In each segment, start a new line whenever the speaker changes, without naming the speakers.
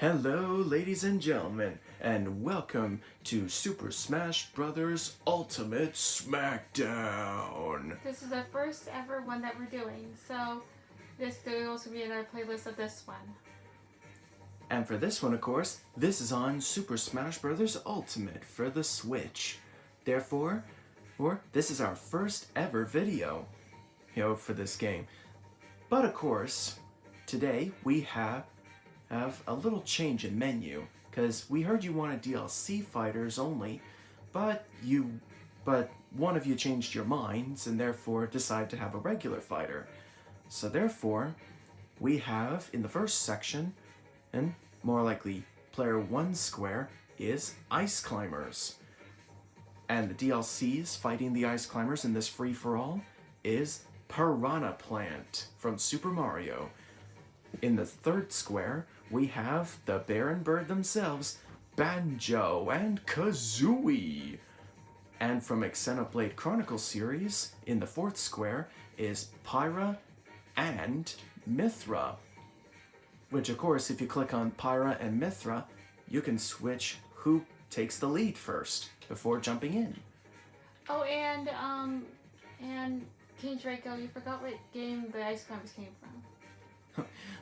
Hello, ladies and gentlemen, and welcome to Super Smash Bros. Ultimate Smackdown!
This is the first ever one that we're doing, so this will also be another playlist of this one.
And for this one, of course, this is on Super Smash Bros. Ultimate for the Switch. Therefore, this is our first ever video, for this game. But of course, today we have a little change in menu, because we heard you wanted DLC fighters only, but one of you changed your minds and therefore decided to have a regular fighter. So therefore, we have in the first section, and more likely player 1 square, is Ice Climbers. And the DLCs fighting the Ice Climbers in this free-for-all is Piranha Plant from Super Mario. In the third square, we have the Baron Bird themselves, Banjo and Kazooie. And from Xenoblade Chronicles series, in the fourth square, is Pyra and Mythra. Which, of course, if you click on Pyra and Mythra, you can switch who takes the lead first, before jumping in.
Oh, and King Draco, you forgot what game the Ice Climbers came from.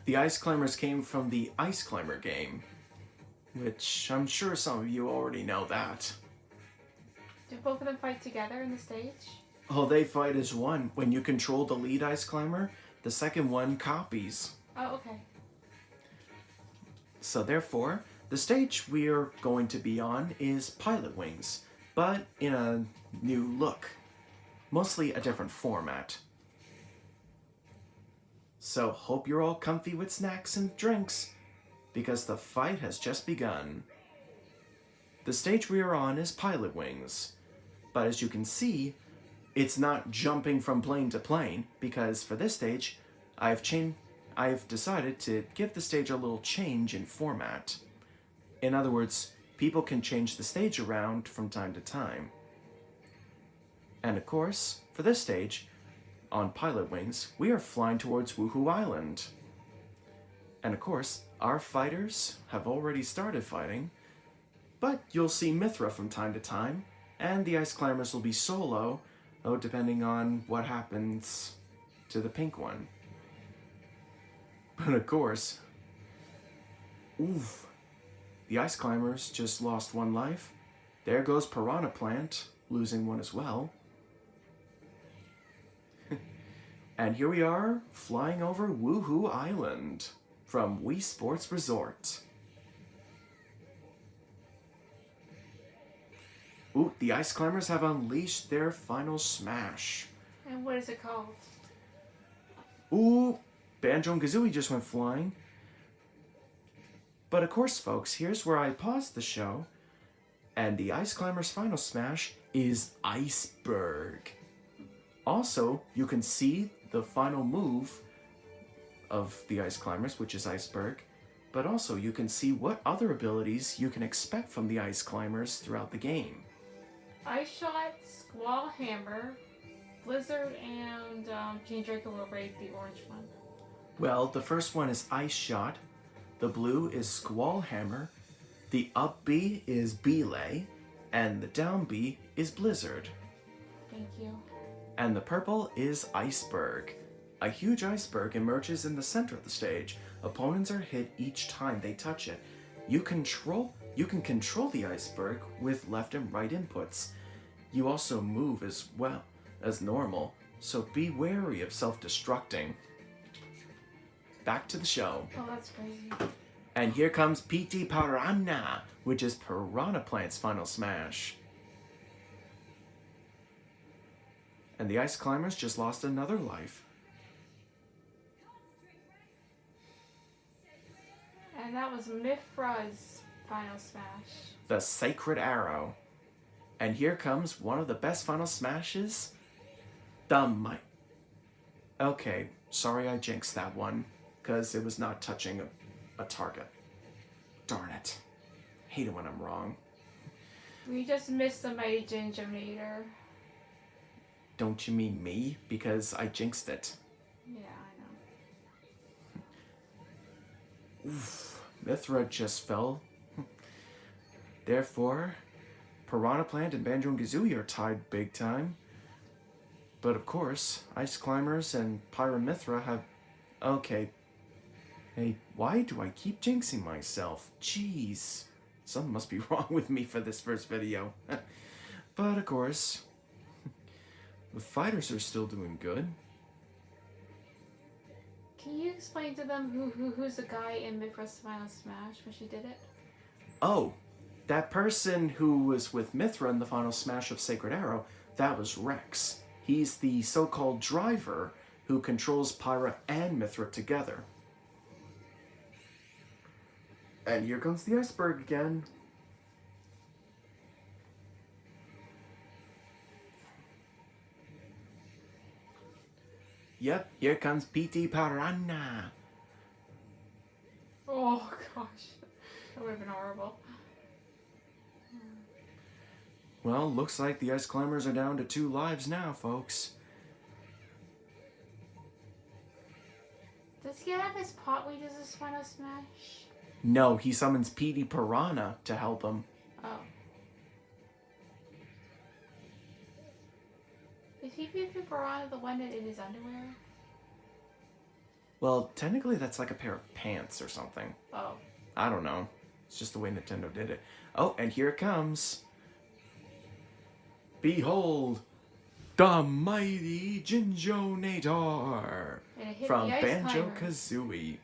The Ice Climbers came from the Ice Climber game, which I'm sure some of you already know that.
Do both of them fight together in the stage?
Oh, they fight as one. When you control the lead Ice Climber, the second one copies.
Oh, okay.
So therefore, the stage we're going to be on is Pilot Wings, but in a new look. Mostly a different format. So hope you're all comfy with snacks and drinks, because the fight has just begun. The stage we are on is Pilot Wings, but as you can see, it's not jumping from plane to plane, because for this stage, I've decided to give the stage a little change in format. In other words, people can change the stage around from time to time. And of course, for this stage, on Pilot Wings, we are flying towards Woohoo Island. And of course, our fighters have already started fighting, but you'll see Mythra from time to time, and the Ice Climbers will be solo, depending on what happens to the pink one. But of course, the Ice Climbers just lost one life. There goes Piranha Plant, losing one as well. And here we are, flying over Woohoo Island from Wii Sports Resort. Ooh, the Ice Climbers have unleashed their final smash.
And what is it called?
Ooh, Banjo and Kazooie just went flying. But of course, folks, here's where I paused the show. And the Ice Climbers' final smash is Iceberg. Also, you can see the final move of the Ice Climbers, which is Iceberg, but also you can see what other abilities you can expect from the Ice Climbers throughout the game.
Ice Shot, Squall Hammer, Blizzard, and King Draco will raid the orange one.
Well, the first one is Ice Shot, the blue is Squall Hammer, the up B is Belay, and the down B is Blizzard.
Thank you.
And the purple is Iceberg. A huge iceberg emerges in the center of the stage. Opponents are hit each time they touch it. You can control the iceberg with left and right inputs. You also move as well as normal, so be wary of self-destructing. Back to the show.
Oh, that's crazy.
And here comes PT Piranha, which is Piranha Plant's final smash. And the Ice Climbers just lost another life.
And that was Mythra's final smash.
The Sacred Arrow. And here comes one of the best final smashes. Okay, sorry I jinxed that one, because it was not touching a target. Darn it. Hate it when I'm wrong.
We just missed the Mighty Gingernator.
Don't you mean me? Because I jinxed it.
Yeah, I know.
Oof. Mythra just fell. Therefore, Piranha Plant and Banjo and Kazooie are tied big time. But of course, Ice Climbers and Pyra Mythra have... Okay. Hey, why do I keep jinxing myself? Jeez. Something must be wrong with me for this first video. But of course, the fighters are still doing good.
Can you explain to them who's the guy in Mythra's Final Smash when she did it?
Oh, that person who was with Mythra in the final smash of Sacred Arrow, that was Rex. He's the so-called driver who controls Pyra and Mythra together. And here comes the iceberg again. Yep, here comes PT Piranha.
Oh gosh, that would have been horrible.
Well, looks like the Ice Climbers are down to 2 lives now, folks.
Does he have his pot when he does his Final Smash?
No, he summons PT Piranha to help him.
Oh. Is PT Piranha the one that in his underwear?
Well, technically that's like a pair of pants or something.
Oh.
I don't know. It's just the way Nintendo did it. Oh, and here it comes. Behold, the mighty Jinjonator
And it hit
from
the Ice
Banjo
Climbers.
Kazooie.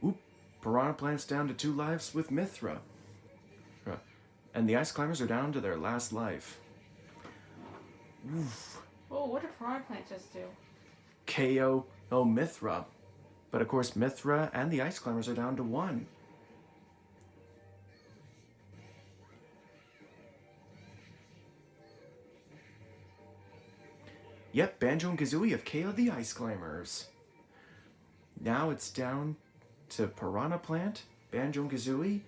Oop, Piranha Plant's down to 2 lives with Mythra. And the Ice Climbers are down to their last life. Oof.
Oh, what did Piranha Plant just do?
KO Mythra. But of course, Mythra and the Ice Climbers are down to 1. Yep, Banjo and Kazooie have KO'd the Ice Climbers. Now it's down to Piranha Plant, Banjo and Kazooie,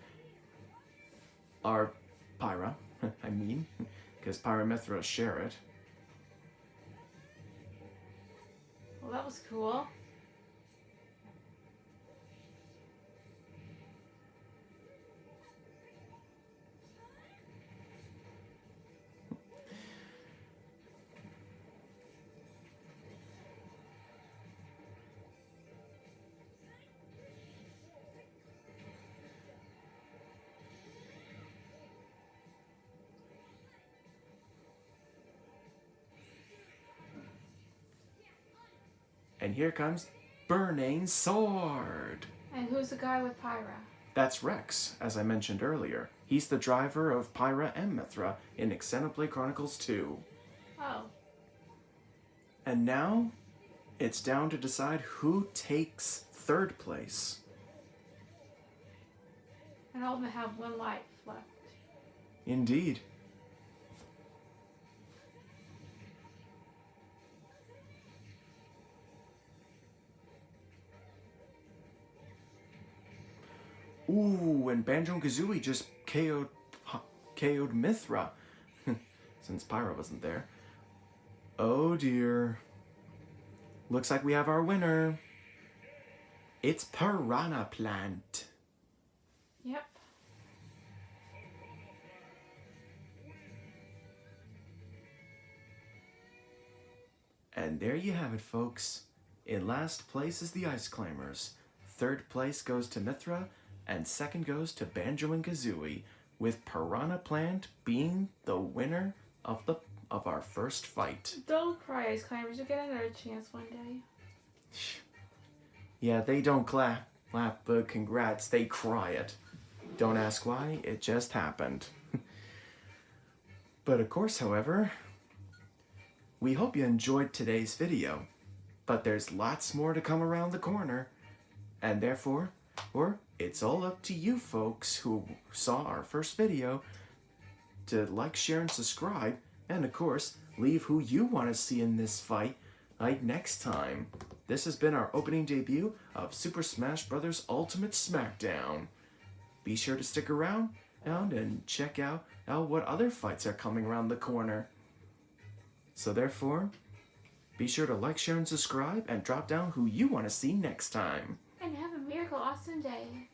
or Pyra, I mean, because Pyra and Mythra share it.
Well, that was cool.
And here comes Burning Sword.
And who's the guy with Pyra?
That's Rex, as I mentioned earlier. He's the driver of Pyra and Mythra in Xenoblade Chronicles 2.
Oh.
And now, it's down to decide who takes 3rd place.
And all of them have 1 life left.
Indeed. Ooh, and Banjo and Kazooie just KO'd Mythra, since Pyra wasn't there. Oh dear. Looks like we have our winner. It's Piranha Plant.
Yep.
And there you have it, folks. In last place is the Ice Climbers. 3rd place goes to Mythra, and 2nd goes to Banjo and Kazooie, with Piranha Plant being the winner of our first fight.
Don't cry, Ice Climbers. You'll get another chance one day.
Yeah, they don't clap, but congrats, they cry it. Don't ask why, it just happened. But of course, however, we hope you enjoyed today's video. But there's lots more to come around the corner. And therefore, it's all up to you folks who saw our first video to like, share, and subscribe. And of course, leave who you want to see in this fight next time. This has been our opening debut of Super Smash Bros. Ultimate Smackdown. Be sure to stick around and check out what other fights are coming around the corner. So therefore, Be sure to like, share, and subscribe, and drop down who you want to see next time.
And have a miracle awesome day.